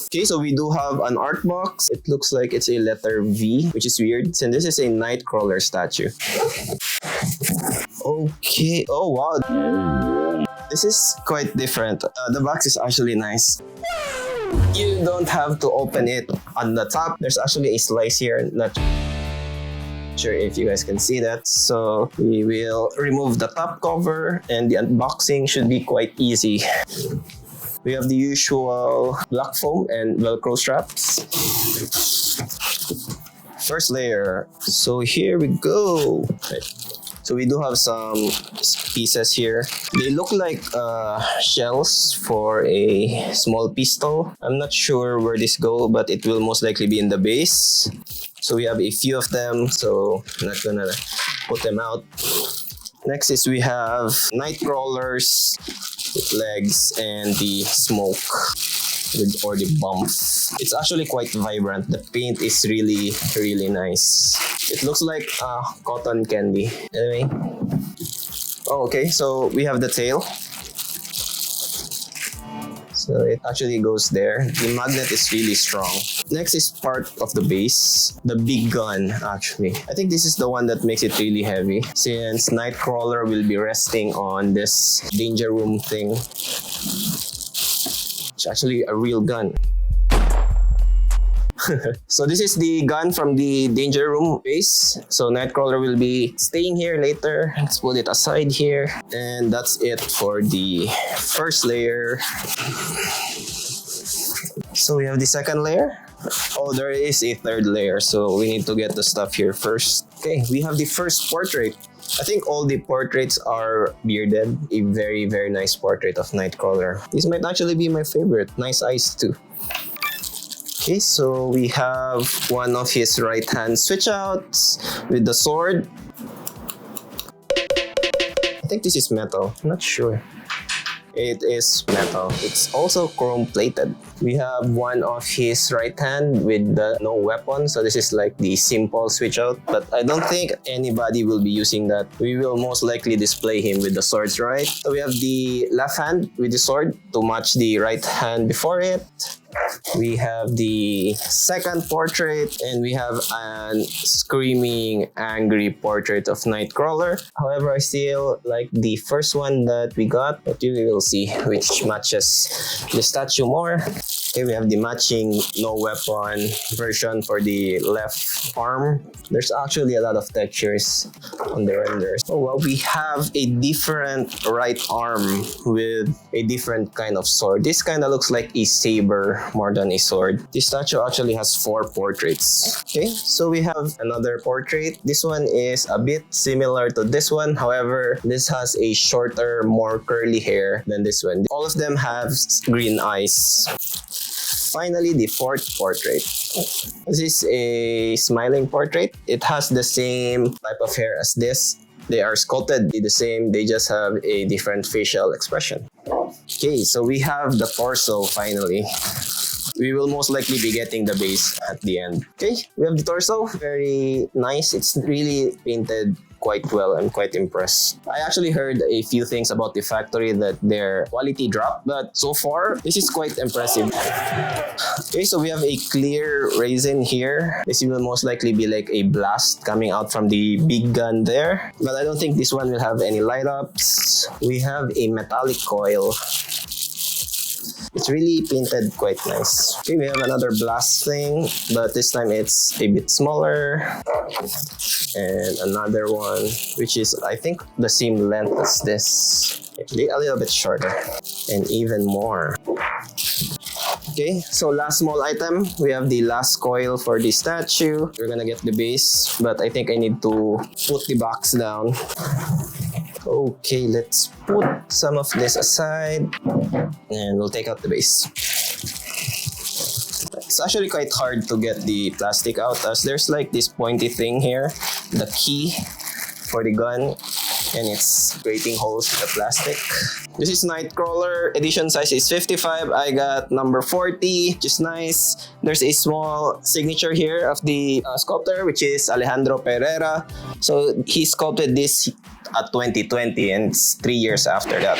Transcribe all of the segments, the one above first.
Okay, so we do have an art box. It looks like it's a letter V, which is weird. And this is a Nightcrawler statue. Okay, oh wow. This is quite different. The box is actually nice. You don't have to open it on the top. There's actually a slice here. Not sure if you guys can see that. So we will remove the top cover and the unboxing should be quite easy. We have the usual black foam and Velcro straps. First layer. So here we go. Right. So we do have some pieces here. They look like shells for a small pistol. I'm not sure where this go, but it will most likely be in the base. So we have a few of them, so I'm not gonna put them out. Next is we have Nightcrawlers with legs and the smoke or the bump. It's actually quite vibrant. The paint is really, really nice. It looks like cotton candy. Anyway. Oh, okay, so we have the tail. So it actually goes there. The magnet is really strong. Next is part of the base. The big gun, actually. I think this is the one that makes it really heavy. Since Nightcrawler will be resting on this danger room thing. It's actually a real gun. So this is the gun from the danger room base. So Nightcrawler will be staying here later. Let's put it aside here. And that's it for the first layer. So we have the second layer. Oh, there is a third layer. So we need to get the stuff here first. Okay, we have the first portrait. I think all the portraits are bearded. A very, very nice portrait of Nightcrawler. This might actually be my favorite. Nice eyes too. Okay, so we have one of his right hand switch outs with the sword. I think this is metal. I'm not sure. It is metal. It's also chrome plated. We have one of his right hand with the no weapon. So this is like the simple switch out. But I don't think anybody will be using that. We will most likely display him with the swords, right? So we have the left hand with the sword to match the right hand before it. We have the second portrait and we have an screaming angry portrait of Nightcrawler. However, I still like the first one that we got, but you will see which matches the statue more. Okay, we have the matching no weapon version for the left arm. There's actually a lot of textures on the renders. Oh well, we have a different right arm with a different kind of sword. This kind of looks like a saber more than a sword. This statue actually has 4 portraits. Okay, so we have another portrait. This one is a bit similar to this one. However, this has a shorter, more curly hair than this one. All of them have green eyes. Finally, the fourth portrait. This is a smiling portrait. It has the same type of hair as this. They are sculpted the same, they just have a different facial expression. Okay, so we have the torso finally. We will most likely be getting the base at the end. Okay, we have the torso. Very nice. It's really painted quite well. I'm quite impressed. I actually heard a few things about the factory that their quality dropped, but so far, this is quite impressive. Okay, so we have a clear resin here. This will most likely be like a blast coming out from the big gun there, but I don't think this one will have any light ups. We have a metallic coil. It's really painted quite nice. Okay, we have another blast thing, but this time it's a bit smaller. And another one, which is, I think, the same length as this. A little bit shorter. And even more. Okay, so last small item, we have the last coil for the statue. We're gonna get the base, but I think I need to put the box down. Okay, let's put some of this aside and we'll take out the base. It's actually quite hard to get the plastic out as there's like this pointy thing here, the key for the gun, and it's creating holes in the plastic. This is Nightcrawler. Edition size is 55. I got number 40, which is nice. There's a small signature here of the sculptor, which is Alejandro Pereira. So he sculpted this at 2020 and it's 3 years after that.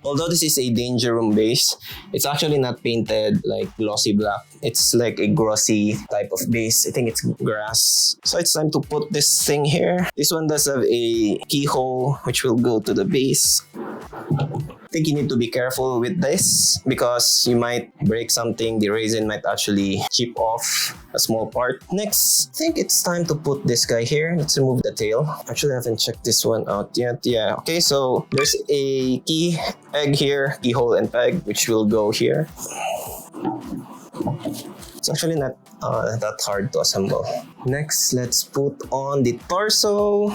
Although this is a Danger Room base, it's actually not painted like glossy black. It's like a glossy type of base. I think it's grass. So it's time to put this thing here. This one does have a keyhole which will go to the base. I think you need to be careful with this because you might break something. The resin might actually chip off a small part. Next, I think it's time to put this guy here. Let's remove the tail. Actually, I haven't checked this one out yet. Yeah, okay, so there's a key peg here, keyhole and peg, which will go here. It's actually not that hard to assemble. Next, let's put on the torso.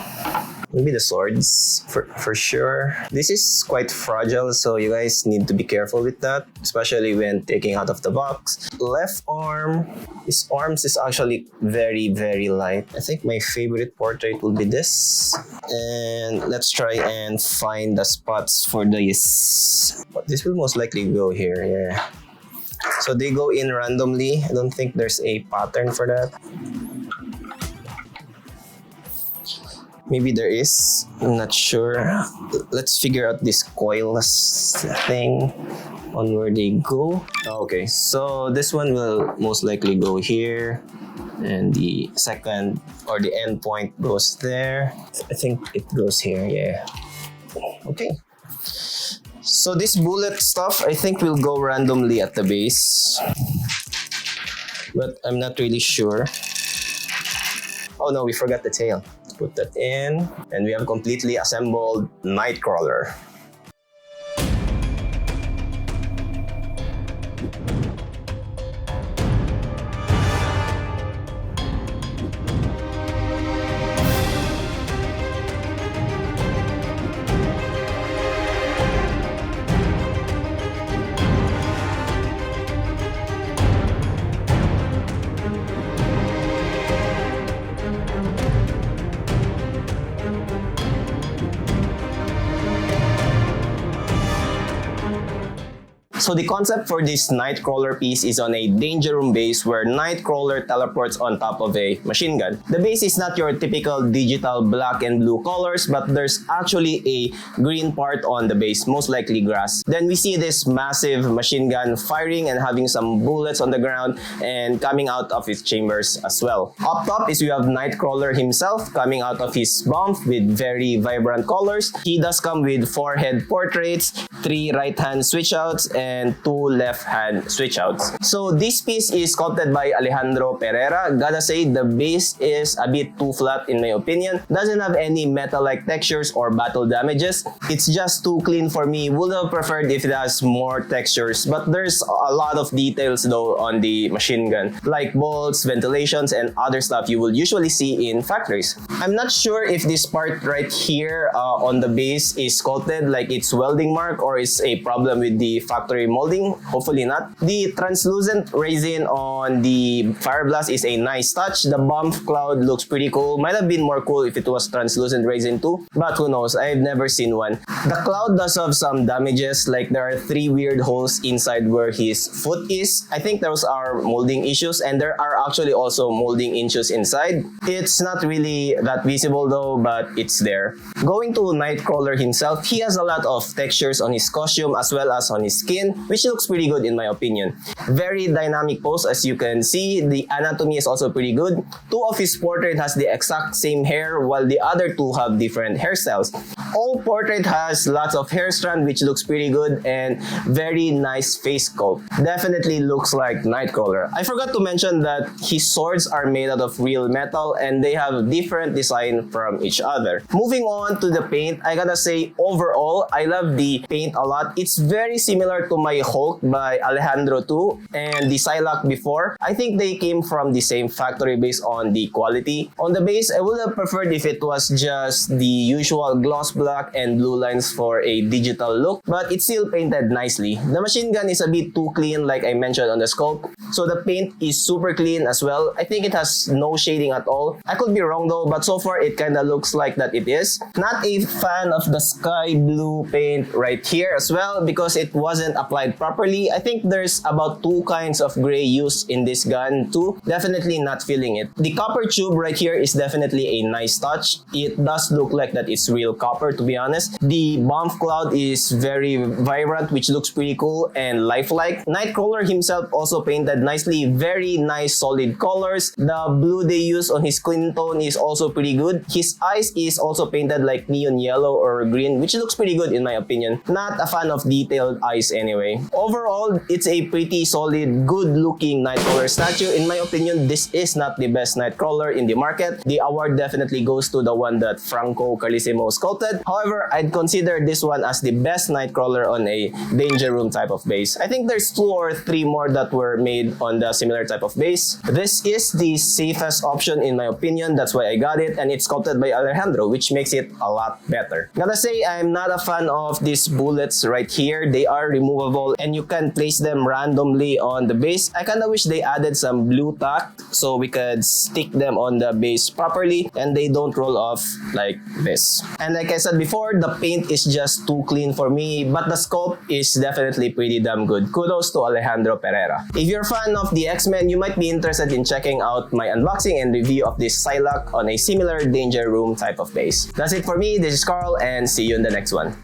Maybe the swords for sure. This is quite fragile, so you guys need to be careful with that, especially when taking out of the box. Left arm. His arms is actually very, very light. I think my favorite portrait will be this. And let's try and find the spots for this. This will most likely go here, yeah. So they go in randomly. I don't think there's a pattern for that. Maybe there is. I'm not sure. Let's figure out this coilless thing on where they go. Okay, so this one will most likely go here. And the second or the end point goes there. I think it goes here, yeah. Okay. So this bullet stuff, I think will go randomly at the base. But I'm not really sure. Oh no, we forgot the tail. Put that in. And we have completely assembled Nightcrawler. So the concept for this Nightcrawler piece is on a Danger Room base where Nightcrawler teleports on top of a machine gun. The base is not your typical digital black and blue colors, but there's actually a green part on the base, most likely grass. Then we see this massive machine gun firing and having some bullets on the ground and coming out of its chambers as well. Up top is we have Nightcrawler himself coming out of his bomb with very vibrant colors. He does come with 4 head portraits, 3 right hand switch outs, and 2 left hand switch outs. So this piece is sculpted by Alejandro Pereira. Gotta say the base is a bit too flat in my opinion. Doesn't have any metal-like textures or battle damages. It's just too clean for me. Would have preferred if it has more textures, but there's a lot of details though on the machine gun, like bolts, ventilations, and other stuff you will usually see in factories. I'm not sure if this part right here on the base is sculpted like it's welding mark or is a problem with the factory molding. Hopefully not. The translucent resin on the fire blast is a nice touch. The bomb cloud looks pretty cool. Might have been more cool if it was translucent resin too, but who knows, I've never seen one. The cloud does have some damages, like there are 3 weird holes inside where his foot is. I think those are molding issues, and there are actually also molding issues inside. It's not really that visible though, but it's there. Going to Nightcrawler himself, he has a lot of textures on his costume as well as on his skin, which looks pretty good in my opinion. Very dynamic pose, as you can see. The anatomy is also pretty good. 2 of his portrait has the exact same hair, while the other 2 have different hairstyles. All portrait has lots of hair strand, which looks pretty good, and very nice face sculpt. Definitely looks like Nightcrawler. I forgot to mention that his swords are made out of real metal and they have different design from each other. Moving on to the paint, I gotta say overall, I love the paint a lot. It's very similar to my Hulk by Alejandro too, and the Psylocke before. I think they came from the same factory based on the quality. On the base, I would have preferred if it was just the usual gloss black and blue lines for a digital look, but it's still painted nicely. The machine gun is a bit too clean like I mentioned on the scope, so the paint is super clean as well. I think it has no shading at all. I could be wrong though, but so far it kinda looks like that it is. Not a fan of the sky blue paint right here as well because it wasn't applied properly. I think there's about 2 kinds of gray used in this gun too. Definitely not feeling it. The copper tube right here is definitely a nice touch. It does look like that it's real copper, to be honest. The bomb cloud is very vibrant, which looks pretty cool and lifelike. Nightcrawler himself also painted nicely. Very nice solid colors. The blue they use on his skin tone is also pretty good. His eyes is also painted like neon yellow or green, which looks pretty good in my opinion. Not a fan of detailed eyes anyway. Overall, it's a pretty solid, good looking Nightcrawler statue. In my opinion, this is not the best Nightcrawler in the market. The award definitely goes to the one that Franco Carlissimo sculpted. However, I'd consider this one as the best Nightcrawler on a Danger Room type of base. I think there's 2 or 3 more that were made on the similar type of base. This is the safest option in my opinion. That's why I got it, and it's sculpted by Alejandro, which makes it a lot better. Gotta say, I'm not a fan of these bullets right here. They are removable and you can place them randomly on the base. I kinda wish they added some blue tack so we could stick them on the base properly and they don't roll off like this. And like I said before, the paint is just too clean for me, but the sculpt is definitely pretty damn good. Kudos to Alejandro Pereira. If you're a fan of the X-Men, you might be interested in checking out my unboxing and review of this Psylocke on a similar Danger Room type of base. That's it for me. This is Carl and see you in the next one.